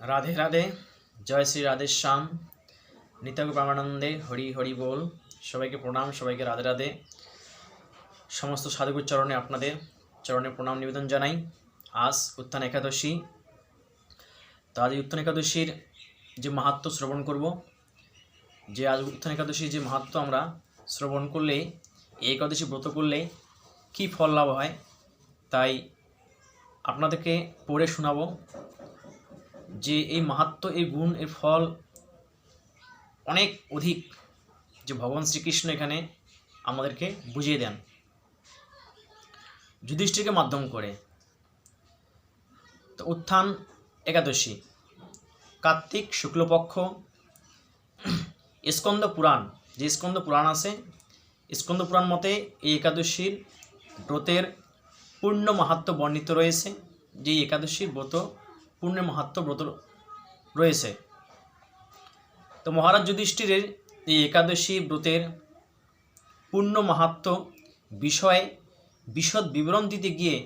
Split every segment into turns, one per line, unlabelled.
राधे राधे। जय श्री राधे श्याम। नित्य प्रेमानंदे हरि हरि बोल। सबाइके प्रणाम, सबाइके राधे राधे। समस्त साधुगुर चरणे आपनादेर चरणे प्रणाम निवेदन जानाई। आज उत्थान एकादशी। तो आज उत्थान एकादशीर जे माहात्म्य श्रवण करब, जे आज उत्थान एकादशीर जे माहात्म्य आमरा श्रवण करले এই एकादशी व्रत करले कि फल लाभ হয় তাই আপনাদেরকে পড়ে শোনাবো যে এই মাহাত্ম্য, এই গুণ, এর ফল অনেক অধিক, যে ভগবান শ্রীকৃষ্ণ এখানে আমাদেরকে বুঝিয়ে দেন যুধিষ্ঠিরকে মাধ্যম করে। তো উত্থান একাদশী কার্তিক শুক্লপক্ষ স্কন্দ পুরাণ, যে স্কন্দ পুরাণ আছে, স্কন্দ পুরাণ মতে এই একাদশীর ব্রতের পূর্ণ মাহাত্ম্য বর্ণিত রয়েছে। যে একাদশীর ব্রত পূর্ণ মাহাত্ম্য ব্রত রয়েছে। তো মহারাজ যুধিষ্ঠিরের এই একাদশী ব্রতের পূর্ণ মাহাত্ম্য বিষয়ে বিশদ বিবরণ দিতে গিয়ে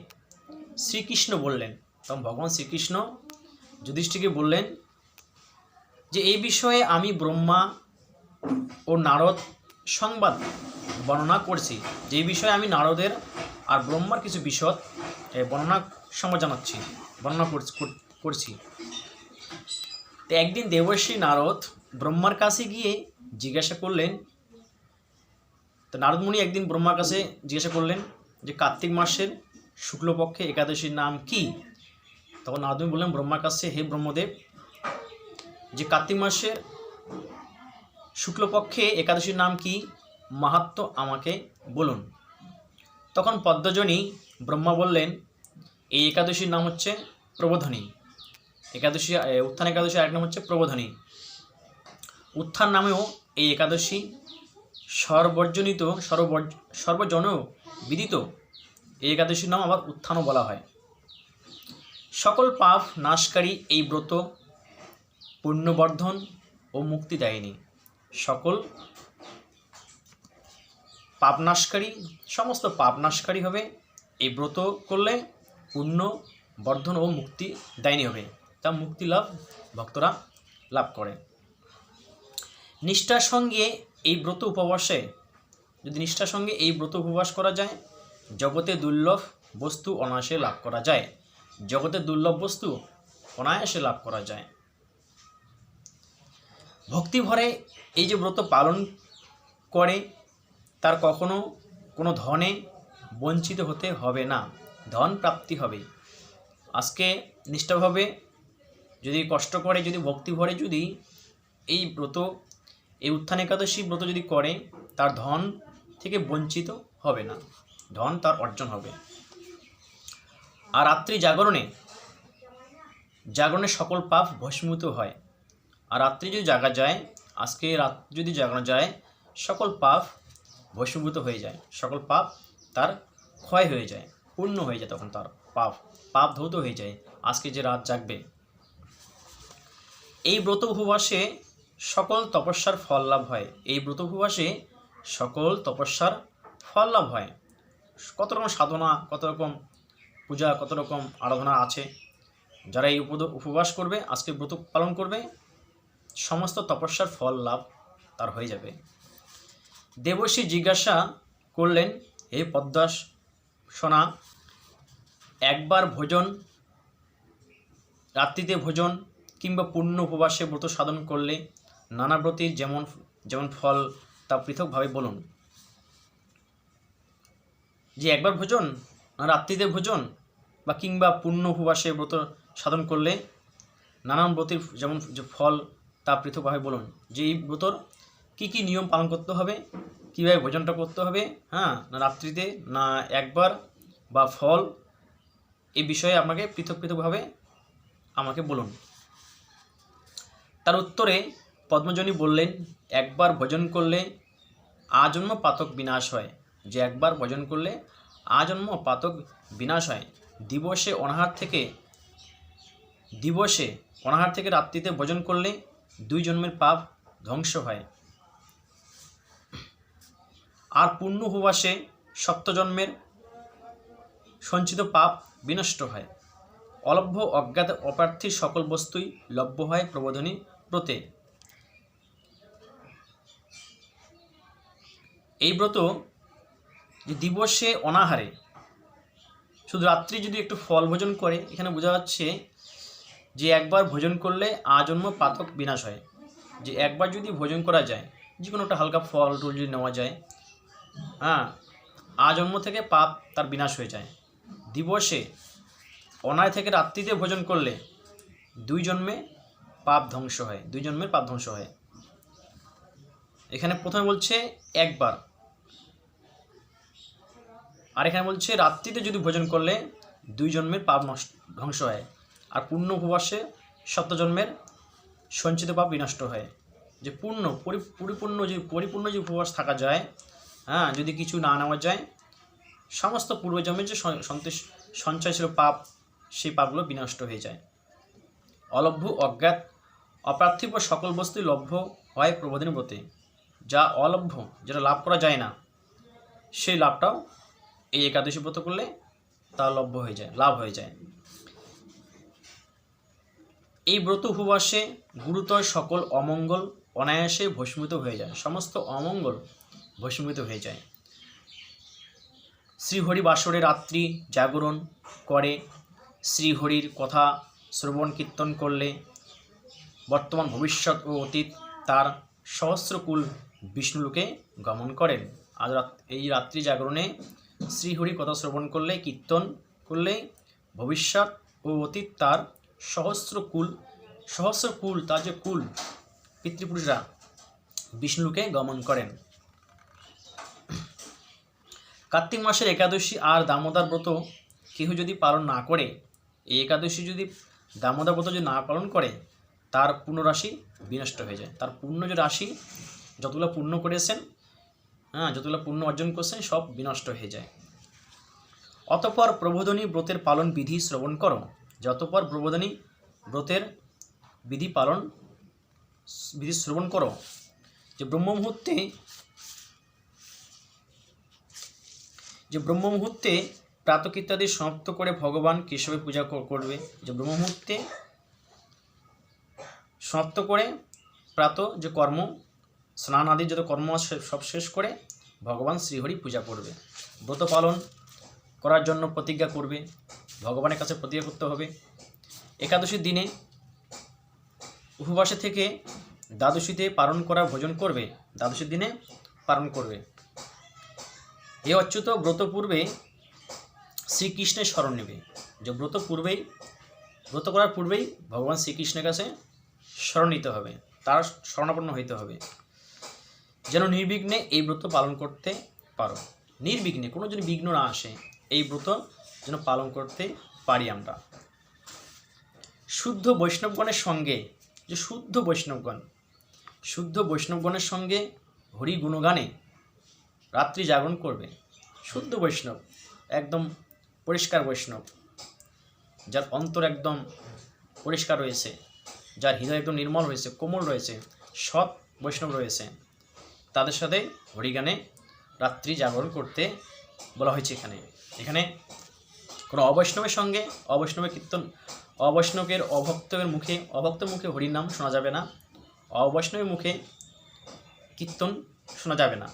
শ্রীকৃষ্ণ বললেন, তখন ভগবান শ্রীকৃষ্ণ যুধিষ্ঠিরকে বললেন যে এই বিষয়ে আমি ব্রহ্মা ও নারদ সংবাদ বর্ণনা করছি। যে বিষয়ে আমি নারদের আর ব্রহ্মার কিছু বিশদ বর্ণনা সংবাদ জানাচ্ছি, বর্ণনা করছি। তো একদিন দেবর্ষি নারদ ব্রহ্মার কাছে গিয়ে জিজ্ঞাসা করলেন, তো নারদমুনি একদিন ব্রহ্মার কাছে জিজ্ঞাসা করলেন যে কার্তিক মাসের শুক্লপক্ষে একাদশীর নাম কি? তখন নারদমুনি বললেন ব্রহ্মার কাছে, হে ব্রহ্মদেব, যে কার্তিক মাসের শুক্লপক্ষে একাদশীর নাম কি, মাহাত্ম্য আমাকে বলুন। তখন পদ্মজনী ব্রহ্মা বললেন এই একাদশীর নাম হচ্ছে প্রবোধনী। একাদশী উত্থান একাদশী আরেক নাম হচ্ছে প্রবোধনী। উত্থান নামেও এই একাদশী সর্বজনিত সর্বজন বিদিত এই একাদশীর নাম আবার উত্থানও বলা হয়। সকল পাপ নাশকারী এই ব্রত পুণ্যবর্ধন ও মুক্তিদায়িনী। সকল পাপনাশকারী, সমস্ত পাপনাশকারী হবে এই ব্রত করলে, পুণ্য বর্ধন ও মুক্তি দায়িনী হবে, তা মুক্তি লাভ ভক্তরা লাভ করে। নিষ্ঠার সঙ্গে এই ব্রত উপবাসে, যদি নিষ্ঠার সঙ্গে এই ব্রত উপবাস করা যায়, জগতে দুর্লভ বস্তু অনায়াসে লাভ করা যায়। জগতে দুর্লভ বস্তু অনায়াসে লাভ করা যায়। ভক্তি ভরে এই যে ব্রত পালন করে তার কখনো কোনো ধনে বঞ্চিত হতে হবে না, ধন প্রাপ্তি হবে। আজকে নিষ্ঠাভাবে যদি কষ্ট করে, যদি ভক্তি ভরে যদি এই ব্রত, এই উত্থান একাদশী ব্রত যদি করে, তার ধন থেকে বঞ্চিত হবে না, ধন তার অর্জন হবে। আর রাত্রি জাগরণে সকল পাপ ভস্মীভূত হয়। আর রাত্রি যদি জাগা যায়, আজকে রাত্রি যদি জাগানো যায়, সকল পাপ ভস্মীভূত হয়ে যায়, সকল পাপ তার ক্ষয় হয়ে যায়, পূর্ণ হয়ে যায়। তখন তার পাপ ধৌত হয়ে যায় আজকে যে রাত জাগবে। এই ব্রত উপবাসে সকল তপস্যার ফল লাভ হয়। এই ব্রত উপবাসে সকল তপস্যার ফল লাভ হয়। কত রকম সাধনা, কত রকম পূজা, কত রকম আরাধনা আছে। যারা এই উপবাস করবে, আজকে ব্রত পালন করবে, সমস্ত তপস্যার ফল লাভ তার হয়ে যাবে। দেবর্ষি জিজ্ঞাসা করলেন, হে পদ্মাসনা, একবার ভোজন, রাত্রিতে ভোজন কিংবা পূর্ণ উপবাসে ব্রত সাধন করলে নানা ব্রতের যেমন ফল তা পৃথকভাবে বলুন। যে একবার ভোজন, রাত্রিতে ভোজন বা কিংবা পূর্ণ উপবাসে ব্রত সাধন করলে নানান ব্রতের যেমন ফল তা পৃথকভাবে বলুন। যে এই ব্রতর কী কী নিয়ম পালন করতে হবে, কীভাবে ভোজনটা করতে হবে, হ্যাঁ, না রাত্রিতে, না একবার, বা ফল, এই বিষয়ে আমাকে পৃথকভাবে আমাকে বলুন। তার উত্তরে পদ্মজনী বললেন, একবার ভোজন করলে আজন্ম পাতক বিনাশ হয়। যে একবার ভোজন করলে আজন্ম পাতক বিনাশ হয়। দিবসে অনাহার থেকে রাত্রিতে ভোজন করলে 2 জন্মের পাপ ধ্বংস হয়। আর পূর্ণ উপবাসে 7 জন্মের সঞ্চিত পাপ বিনষ্ট হয়। অলভ্য অজ্ঞাত অপ্রার্থী সকল বস্তুই লভ্য হয় প্রবোধিনী ব্রতে। এই ব্রত যে দিবসে অনাহারে শুধু রাত্রি যদি একটু ফল ভোজন করে, এখানে বোঝা যাচ্ছে যে একবার ভোজন করলে আজন্ম পাতক বিনাশ হয়। যে একবার যদি ভোজন করা যায়, যে কোনো একটা হালকা ফল টুল যদি নেওয়া যায়, আজন্ম থেকে পাপ তার বিনাশ হয়ে যায়। দিবসে অনায় থেকে রাত্রিতে ভোজন করলে 2 জন্মে পাপ ধ্বংস হয়, 2 জন্মের পাপ ধ্বংস হয়। এখানে প্রথমে বলছে একবার, আর এখানে বলছে রাত্রিতে যদি ভোজন করলে 2 জন্মের পাপ ধ্বংস হয়। আর পূর্ণ উপবাসে 7 জন্মের সঞ্চিত পাপ বিনষ্ট হয়। যে পরিপূর্ণ যে উপবাস থাকা যায়, যদি কিছু না নেওয়া যায়, সমস্ত পূর্বজন্মের যে সঞ্চয় ছিল পাপ, সেই পাপগুলো বিনষ্ট হয়ে যায়। অলভ্য অজ্ঞাত অপার্থিব সকল বস্তুই লভ্য হয় প্রবোধিনী ব্রতে। যা অলভ্য, যেটা লাভ করা যায় না, সেই লাভটাও এই একাদশী ব্রত করলে তা লভ্য হয়ে যায়, লাভ হয়ে যায়। এই ব্রত উপবাসে গুরুতর সকল অমঙ্গল অনায়াসে ভস্মীভূত হয়ে যায়, সমস্ত অমঙ্গল ভস্মীভূত হয়ে যায়। শ্রীহরি বাসরে রাত্রি জাগরণ করে শ্রীহরির কথা শ্রবণ কীর্তন করলে বর্তমান ভবিষ্যৎ ও অতীত তার সহস্রকুল বিষ্ণুলোকে গমন করেন। আজ এই রাত্রি জাগরণে শ্রীহরি কথা শ্রবণ করলে, কীর্তন করলে ভবিষ্যৎ ও অতীত তার সহস্রকুল তার যে কুল পিতৃপুরুষরা বিষ্ণুলোকে গমন করেন। কার্তিক মাসের একাদশী আর দামোদর ব্রত কেহ যদি পালন না করে, এই একাদশী যদি দামোদর ব্রত যদি না পালন করে, তার পুণ্যরাশি বিনষ্ট হয়ে যায়। তার পুণ্য যে রাশি, যতগুলো পুণ্য করেছেন, যতগুলো পুণ্য অর্জন করছেন, সব বিনষ্ট হয়ে যায়। অতঃপর প্রবোধিনী ব্রতের পালন বিধি শ্রবণ করো। যতপর প্রবোধিনী ব্রতের বিধি শ্রবণ করো। যে ব্রহ্ম মুহূর্তে প্রাতক ইত্যাদি সমাপ্ত করে ভগবান কেশবের পূজা করবে। যে ব্রহ্ম মুহূর্তে সমাপ্ত করে প্রাত যে কর্ম, স্নান আদি যত কর্ম সব শেষ করে ভগবান শ্রীহরি পূজা করবে। ব্রত পালন করার জন্য প্রতিজ্ঞা করবে, ভগবানের কাছে প্রতিজ্ঞা করতে হবে। একাদশীর দিনে উপবাসে থেকে দ্বাদশীতে পালন করা ভোজন করবে, দ্বাদশীর দিনে পালন করবে। এ অচ্যুত ব্রত পূর্বে শ্রীকৃষ্ণের স্মরণ নেবে। যে ব্রত করার পূর্বেই ভগবান শ্রীকৃষ্ণের কাছে স্মরণ নিতে হবে, তার শরণাপন্ন হইতে হবে, যেন নির্বিঘ্নে এই ব্রত পালন করতে পারো। নির্বিঘ্নে, কোনো যদি বিঘ্ন না আসে, এই ব্রত যেন পালন করতে পারি আমরা। শুদ্ধ বৈষ্ণবগণের সঙ্গে, যে শুদ্ধ বৈষ্ণবগণের সঙ্গে হরি গুণগানে রাত্রি জাগরণ করবে। শুদ্ধ বৈষ্ণব, একদম পরিষ্কার বৈষ্ণব, যার অন্তর একদম পরিষ্কার রয়েছে, যার হৃদয় একদম নির্মল রয়েছে, কোমল রয়েছে, সৎ বৈষ্ণব রয়েছে, তাদের সাথে হরিগানে রাত্রি জাগরণ করতে বলা হয়েছে। এখানে কোনো অবৈষ্ণবের সঙ্গে, অবৈষ্ণবের কীর্তন, অভক্তের মুখে হরির নাম শোনা যাবে না, অবৈষ্ণবের মুখে কীর্তন শোনা যাবে না।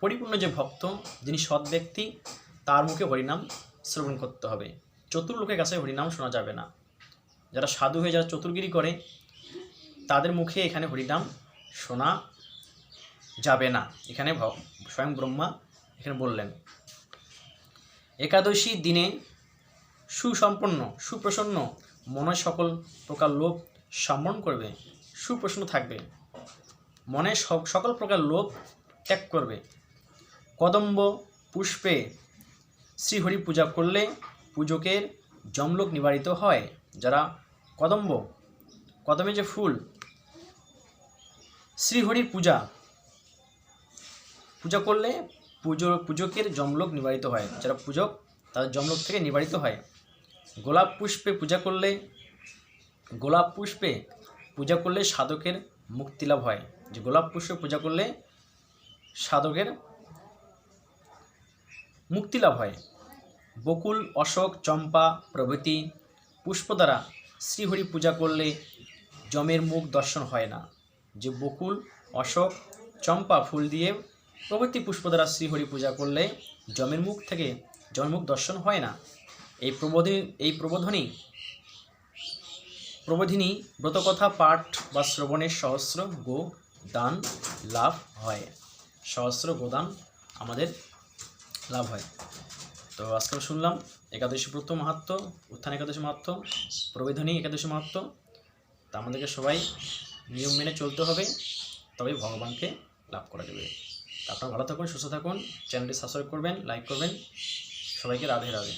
পরিপূর্ণ যে ভক্ত, যিনি সৎ ব্যক্তি, তার মুখে হরিনাম শ্রবণ করতে হবে। চতুর লোকের কাছে হরিনাম শোনা যাবে না। যারা সাধু হয়ে যারা চতুর্গিরি করে, তাদের মুখে এখানে হরিনাম শোনা যাবে না। এখানে স্বয়ং ব্রহ্মা এখানে বললেন। একাদশী দিনে সুসম্পন্ন সুপ্রসন্ন মনে সকল প্রকার লোভ সম্বরণ করবে, সুপ্রসন্ন থাকবে, মনে সকল প্রকার লোভ ত্যাগ করবে। কদম্ব পুষ্পে শ্রীহরি পূজা করলে পূজকের যমলোক নিবারিত হয়। যারা কদমে যে ফুল, শ্রীহরির পূজা করলে পূজকের যমলোক নিবারিত হয়। যারা পূজক, তাদের যমলোক থেকে নিবারিত হয়। গোলাপ পুষ্পে পূজা করলে সাধকের মুক্তি লাভ হয়। যে গোলাপ পুষ্পে পূজা করলে সাধকের মুক্তি লাভ হয়। বকুল, অশোক, চম্পা প্রভৃতি পুষ্প দ্বারা শ্রীহরি পূজা করলে যমের মুখ দর্শন হয় না। যে বকুল, অশোক, চম্পা ফুল দিয়ে প্রভৃতি পুষ্প দ্বারা শ্রীহরি পূজা করলে যমের মুখ দর্শন হয় না। এই প্রবোধিনী ব্রতকথা পাঠ বা শ্রবণের সহস্র গো দান লাভ হয়। সহস্র গোদান আমাদের লাভ হয়। তো আজকে শুনলাম একাদশী ব্রত মাহাত্ম্য, উত্থান একাদশী মাহাত্ম্য, প্রবোধিনী একাদশী মাহাত্ম্য। তা আমাদেরকে সবাই নিয়ম মেনে চলতে হবে, তবে ভগবানকে লাভ করা যাবে। আপনারা ভালো থাকুন, সুস্থ থাকুন, চ্যানেলটি সাবস্ক্রাইব করবেন, লাইক করবেন। সবাইকে রাধে রাধে।